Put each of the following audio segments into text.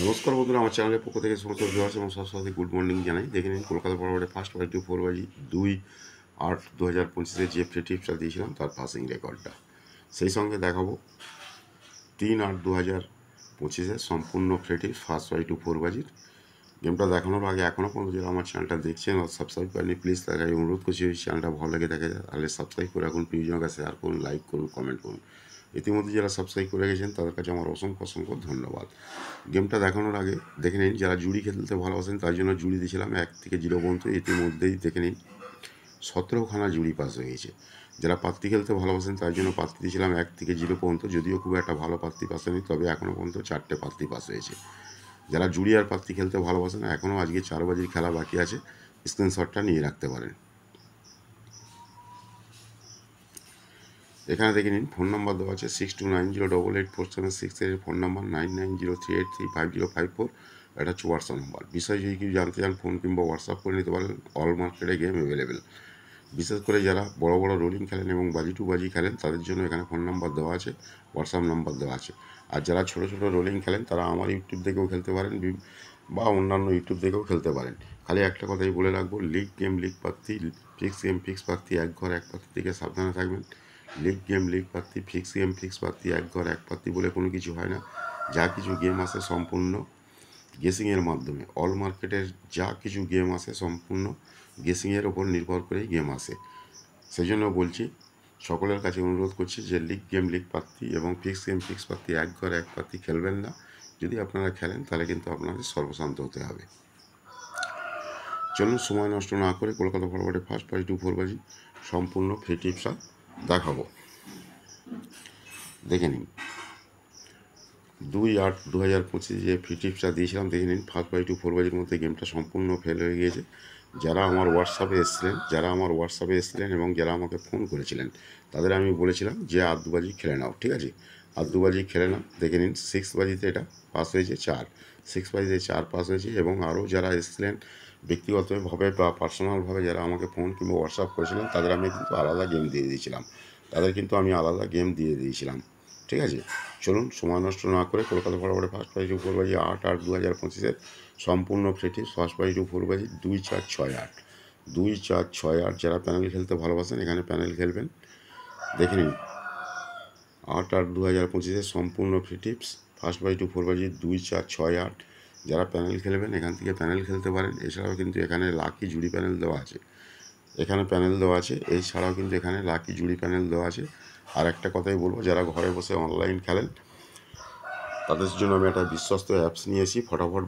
নমস্কার বন্ধুরা, আমার চ্যানেলের পক্ষ থেকে সমস্ত ভিউয়ার্স এবং সবসাথে গুড মর্নিং জানাই। দেখে নিন কলকাতা বরাবরে ফার্স্ট 5-4 বাজি 2/8/2025 যে ফ্রি টিপসটা দিয়েছিলাম তার পাসিং রেকর্ডটা, সেই সঙ্গে দেখাবো 3/8/2025 সম্পূর্ণ ফ্রি টিপস ফার্স্ট 5-4 বাজির। গেমটা দেখানোর আগে এখনও পর্যন্ত যারা আমার চ্যানেলটা দেখছেন আর সাবস্ক্রাইব করেনি, প্লিজ তাদের অনুরোধ করছি ওই চ্যানেলটা ভালো লাগে থাকে তাহলে সাবস্ক্রাইব করে রাখুন, প্রিয়জনকে শেয়ার করুন, লাইক করুন, কমেন্ট করুন। ইতিমধ্যে যারা সাবস্ক্রাইব করে গেছেন তাদের কাছে আমার অসংখ্য ধন্যবাদ। গেমটা দেখানোর আগে দেখে নিন যারা জুড়ি খেলতে ভালোবাসেন তার জন্য জুড়ি দিয়েছিলাম 1 থেকে 0 পর্যন্ত। ইতিমধ্যেই দেখে নিন 17খানা জুড়ি পাস হয়ে গেছে। যারা পাত্তি খেলতে ভালোবাসেন তার জন্য পাত্তি দিয়েছিলাম 1 থেকে 0 পর্যন্ত, যদিও খুব একটা ভালো পাত্তি পাস হয়নি, তবে এখনও পর্যন্ত 4টে পাত্তি পাস হয়েছে। যারা জুড়ি আর পাত্তি খেলতে ভালোবাসেন এখনও আজকে 4 বাজির খেলা বাকি আছে, স্ক্রিনশটটা নিয়ে রাখতে পারেন। এখানে দেখে নিন ফোন নাম্বার দেওয়া আছে 6290884766 এর ফোন নাম্বার, 9903835054 এটা হচ্ছে হোয়াটসঅ্যাপ নাম্বার। বিষয় যদি কেউ জানতে চান ফোন কিংবা হোয়াটসঅ্যাপ করে নিতে পারেন। অল মার্কেটে গেম অ্যাভেলেবেল। বিশেষ করে যারা বড় বড় রোলিং খেলেন এবং বাজি টু বাজি খেলেন তাদের জন্য এখানে ফোন নাম্বার দেওয়া আছে, হোয়াটসঅ্যাপ নাম্বার দেওয়া আছে। আর যারা ছোটো ছোটো রোলিং খেলেন তারা আমার ইউটিউব দেখেও খেলতে পারেন বা অন্যান্য ইউটিউব দেখেও খেলতে পারেন। খালি একটা কথাই বলে রাখবো, লিগ গেম লিগ প্রার্থী, ফিক্স গেম ফিক্স প্রার্থী, এক ঘর এক প্রার্থী থেকে সাবধানে থাকবেন। লিগ গেম লিগ প্রার্থী, ফিক্স গেম ফিক্স প্রার্থী, এক ঘর এক প্রার্থী বলে কোনো কিছু হয় না। যা কিছু গেম আসে সম্পূর্ণ গেসিংয়ের মাধ্যমে। অল মার্কেটের যা কিছু গেম আসে সম্পূর্ণ গেসিংয়ের ওপর নির্ভর করেই গেম আসে। সেই জন্য বলছি, সকলের কাছে অনুরোধ করছি যে লিগ গেম লিগ প্রার্থী এবং ফিক্স গেম ফিক্স প্রার্থী, এক ঘর এক প্রার্থী খেলবেন না। যদি আপনারা খেলেন তাহলে কিন্তু আপনাদের সর্বশান্ত হতে হবে। চলুন সময় নষ্ট না করে কলকাতা ফরওয়ার্ডে ফার্স্ট 5-4 বাজি সম্পূর্ণ ফ্রি টিপসটা দেখাবো। দেখে নিন 2/8/2025 যে ফ্রি টিপসটা দিয়েছিলাম, দেখে নিন ফার্স্ট 5-4 বাজির মধ্যে গেমটা সম্পূর্ণ ফেল হয়ে গিয়েছে। যারা আমার হোয়াটসঅ্যাপে এসেছিলেন এবং যারা আমাকে ফোন করেছিলেন তাদের আমি বলেছিলাম যে 8 বাজি খেলে নাও, ঠিক আছে, 8 বাজি খেলে নাও। দেখে নিন 6 বাজিতে এটা পাস হয়েছে 4, 6 বাজিতে 4 পাস হয়েছে। এবং আরও যারা এসেছিলেন ব্যক্তিগতভাবে বা পার্সোনালভাবে যারা আমাকে ফোন কিংবা হোয়াটসঅ্যাপ করেছিলেন তাদের আমি কিন্তু আলাদা গেম দিয়ে দিয়েছিলাম, ঠিক আছে। চলুন সময় নষ্ট না করে কলকাতা ফরওয়ার্ডে ফার্স্ট 5-4 বাজি 8/8/2025 সম্পূর্ণ ফ্রি টিপস ফার্স্ট 5-4 বাজি 2-4-6-8 2-4-6-8। যারা প্যানেল খেলতে ভালোবাসেন এখানে প্যানেল খেলবেন। দেখে নিন 8/8/2025 সম্পূর্ণ ফ্রি টিপস ফার্স্ট 5-4 বাজি 2-4-6-8। যারা প্যানেল খেলবেন এখান থেকে প্যানেল খেলতে পারেন। এছাড়াও কিন্তু এখানে লাকি জুড়ি প্যানেল দেওয়া আছে, এছাড়াও কিন্তু এখানে লাকি জুড়ি প্যানেল দেওয়া আছে। আর একটা কথাই বলবো, যারা ঘরে বসে অনলাইন খেলেন তাদের জন্য আমি একটা বিশ্বস্ত অ্যাপস নিয়েছি, ফটাফট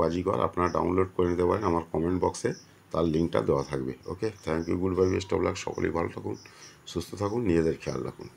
বাজিগর আপনারা ডাউনলোড করে নিতে পারেন। আমার কমেন্ট বক্সে তার লিঙ্কটা দেওয়া থাকবে। Okay, thank you, good bye, best of luck. সকলেই ভালো থাকুন, সুস্থ থাকুন, নিজেদের খেয়াল রাখুন।